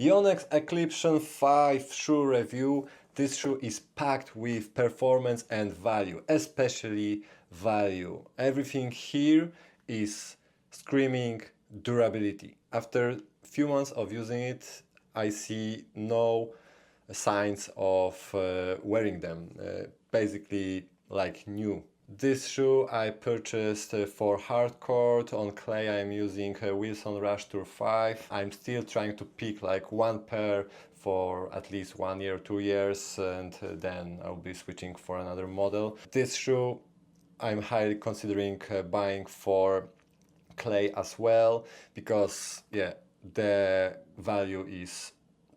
Yonex Eclipsion 5 shoe review. This shoe is packed with performance and value, especially value. Everything here is screaming durability. After few months of using it, I see no signs of wearing them. Basically like new. This shoe I purchased for hardcourt. On clay I'm using Wilson Rush Tour 5. I'm still trying to pick like one pair for at least 1 year, 2 years, and then I'll be switching for another model. This shoe I'm highly considering buying for clay as well, because yeah, the value is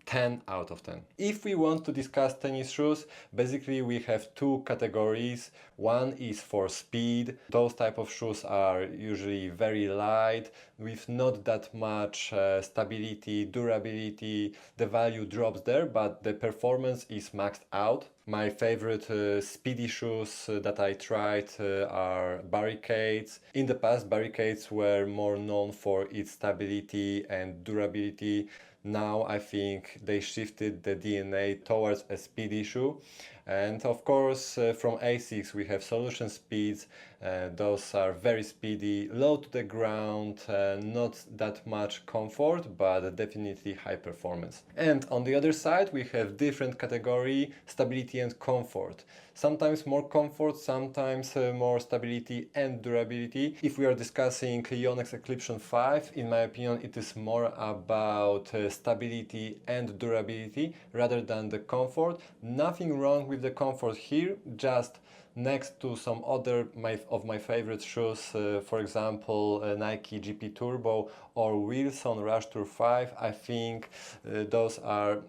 10 out of 10. If we want to discuss tennis shoes, basically we have two categories. One is for speed. Those type of shoes are usually very light with not that much stability, durability. The value drops there, but the performance is maxed out. My favorite speedy shoes that I tried are Barricades. In the past, Barricades were more known for its stability and durability. Now I think they shifted the DNA towards a speedy shoe. And of course, from ASICS we have Solution Speeds. Those are very speedy, low to the ground, not that much comfort, but definitely high performance. And on the other side we have different category, stability and comfort. Sometimes more comfort, sometimes more stability and durability. If we are discussing Yonex Eclipsion 5, in my opinion it is more about stability and durability rather than the comfort. Nothing wrong with the comfort here, just next to some other of my favorite shoes, for example Nike GP Turbo or Wilson Rush Tour 5, I think those are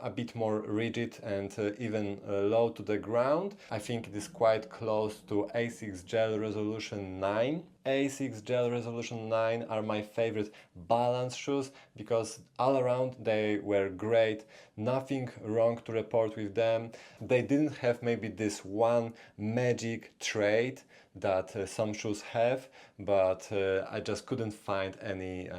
a bit more rigid and even low to the ground. I think it is quite close to ASICS Gel Resolution 9. ASICS Gel Resolution 9 are my favorite balance shoes because all around they were great, nothing wrong to report with them. They didn't have maybe this one magic trait that some shoes have, but I just couldn't find any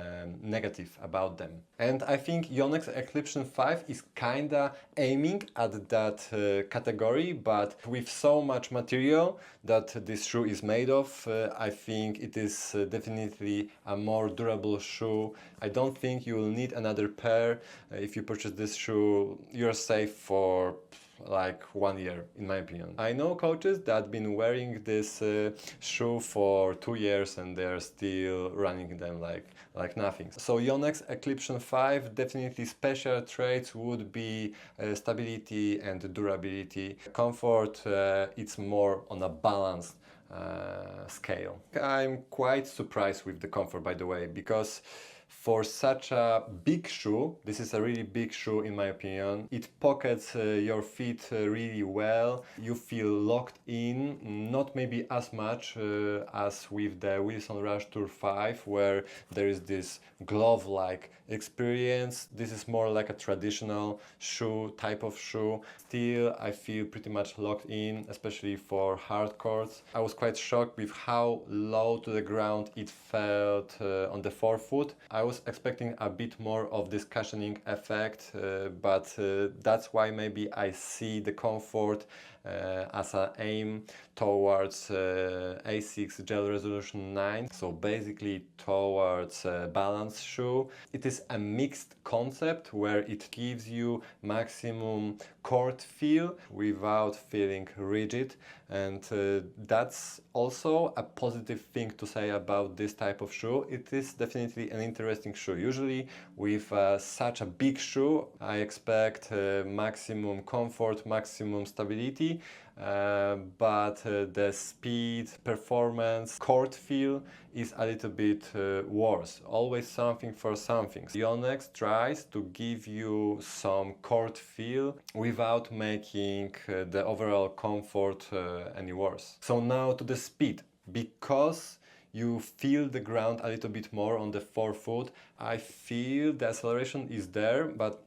negative about them. And I think Yonex Eclipsion 5 is kinda aiming at that category, but with so much material that this shoe is made of, I think it is definitely a more durable shoe. I don't think you will need another pair. If you purchase this shoe, you're safe for like 1 year, in my opinion. I know coaches that have been wearing this shoe for 2 years and they're still running them like nothing. So Yonex Eclipsion 5, definitely special traits would be stability and durability. Comfort, it's more on a balanced scale. I'm quite surprised with the comfort, by the way, because for such a big shoe, this is a really big shoe in my opinion, it pockets your feet really well, you feel locked in, not maybe as much as with the Wilson Rush Tour 5 where there is this glove-like experience. This is more like a traditional shoe, type of shoe. Still, I feel pretty much locked in, especially for hard courts. I was quite shocked with how low to the ground it felt on the forefoot. I was expecting a bit more of this cushioning effect, but that's why maybe I see the comfort as an aim towards ASICS Gel Resolution 9, so basically towards a balance shoe. It is a mixed concept where it gives you maximum court feel without feeling rigid, and that's also a positive thing to say about this type of shoe. It is definitely an interesting shoe. Usually with such a big shoe I expect maximum comfort, maximum stability, but the speed, performance, court feel is a little bit worse. Always something for something. Yonex tries to give you some court feel without making the overall comfort any worse. So now to the speed. Because you feel the ground a little bit more on the forefoot, I feel the acceleration is there, but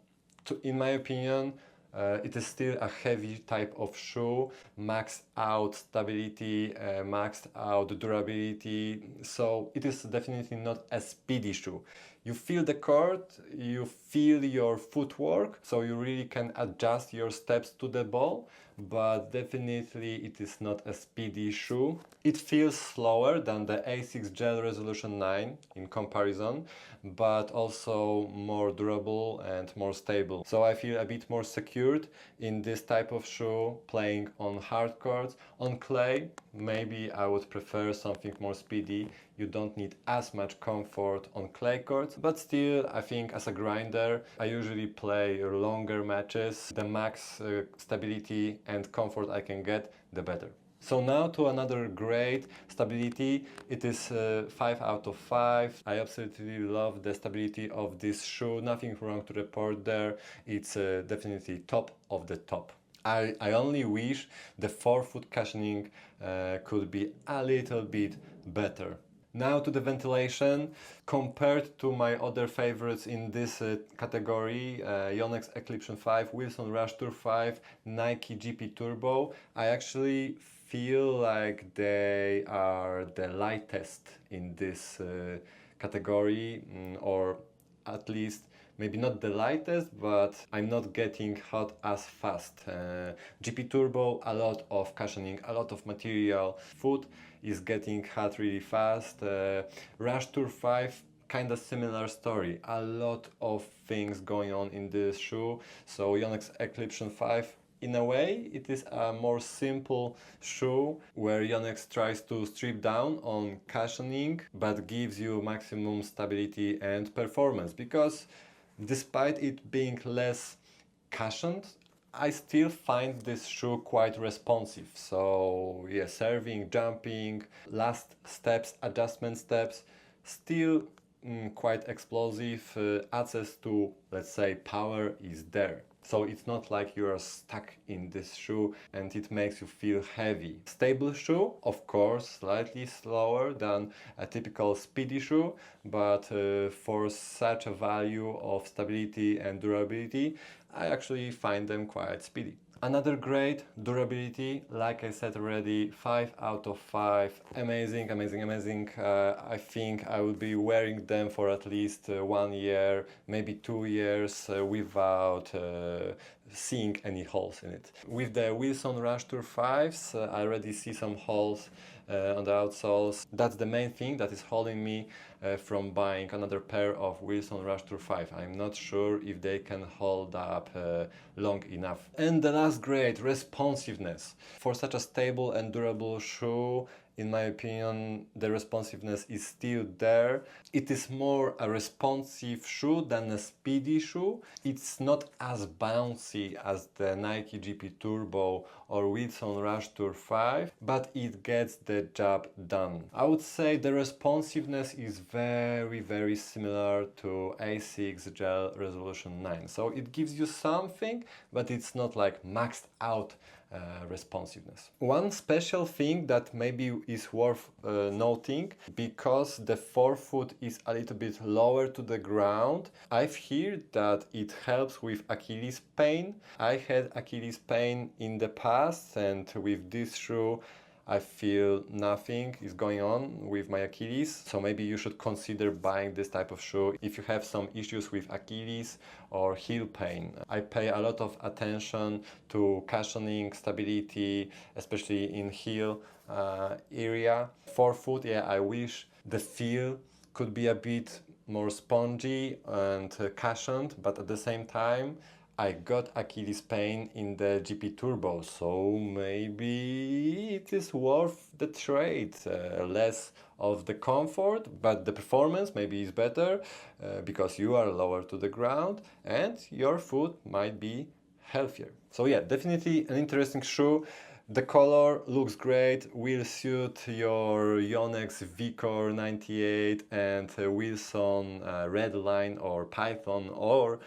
in my opinion it is still a heavy type of shoe, maxed out stability, maxed out durability, so it is definitely not a speedy shoe. You feel the cord, you feel your footwork, so you really can adjust your steps to the ball, but definitely it is not a speedy shoe. It feels slower than the ASICS Gel Resolution 9 in comparison, but also more durable and more stable. So I feel a bit more secured in this type of shoe playing on hard courts. On clay, maybe I would prefer something more speedy. You don't need as much comfort on clay courts, but still I think as a grinder I usually play longer matches. The max stability and comfort I can get, the better. So now to another great stability. It is 5 out of 5. I absolutely love the stability of this shoe. Nothing wrong to report there. It's definitely top of the top. I only wish the forefoot cushioning could be a little bit better. Now to the ventilation. Compared to my other favorites in this category, Yonex Eclipsion 5, Wilson Rush Tour 5, Nike GP Turbo, I actually feel like they are the lightest in this category, or at least maybe not the lightest, but I'm not getting hot as fast. GP Turbo, a lot of cushioning, a lot of material. Foot is getting hot really fast. Rush Tour 5, kind of similar story. A lot of things going on in this shoe. So Yonex Eclipsion 5, in a way, it is a more simple shoe where Yonex tries to strip down on cushioning but gives you maximum stability and performance, because despite it being less cushioned, I still find this shoe quite responsive. So yeah, serving, jumping, last steps, adjustment steps, still quite explosive. Access to, let's say, power is there. So it's not like you are stuck in this shoe and it makes you feel heavy. Stable shoe, of course, slightly slower than a typical speedy shoe, but for such a value of stability and durability, I actually find them quite speedy. Another great durability, like I said already, 5 out of 5. Amazing, amazing, amazing. I think I will be wearing them for at least 1 year, maybe 2 years without seeing any holes in it. With the Wilson Rush Tour 5s, I already see some holes on the outsoles. That's the main thing that is holding me from buying another pair of Wilson Rush Tour 5. I'm not sure if they can hold up long enough. And the last grade, responsiveness. For such a stable and durable shoe, in my opinion, the responsiveness is still there. It is more a responsive shoe than a speedy shoe. It's not as bouncy as the Nike GP Turbo or Wilson Rush Tour 5, but it gets the job done. I would say the responsiveness is very, very similar to ASICS Gel Resolution 9. So it gives you something, but it's not like maxed out responsiveness. One special thing that maybe is worth noting, because the forefoot is a little bit lower to the ground, I've heard that it helps with Achilles pain. I had Achilles pain in the past, and with this shoe I feel nothing is going on with my Achilles, so maybe you should consider buying this type of shoe if you have some issues with Achilles or heel pain. I pay a lot of attention to cushioning, stability, especially in heel area. Forefoot, yeah, I wish the feel could be a bit more spongy and cushioned, but at the same time I got Achilles pain in the GP Turbo, so maybe it is worth the trade. Less of the comfort, but the performance maybe is better because you are lower to the ground and your foot might be healthier. So yeah, definitely an interesting shoe. The color looks great, will suit your Yonex V-Core 98 and Wilson Redline or Python, or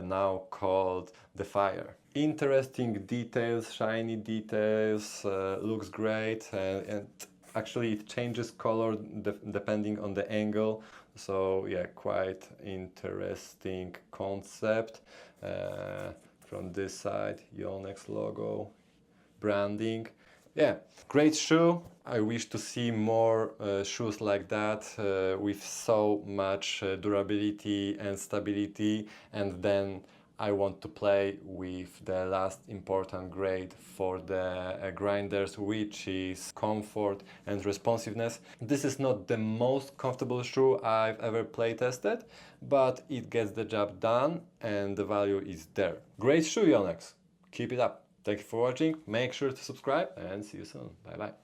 now called the Fire. Interesting details, shiny details, looks great, and actually it changes color depending on the angle. So yeah, quite interesting concept. From this side, Yonex logo, branding, Yeah, great shoe. I wish to see more shoes like that with so much durability and stability. And then I want to play with the last important grade for the grinders, which is comfort and responsiveness. This is not the most comfortable shoe I've ever play tested, but it gets the job done and the value is there. Great shoe, Yonex. Keep it up. Thank you for watching. Make sure to subscribe and see you soon. Bye bye.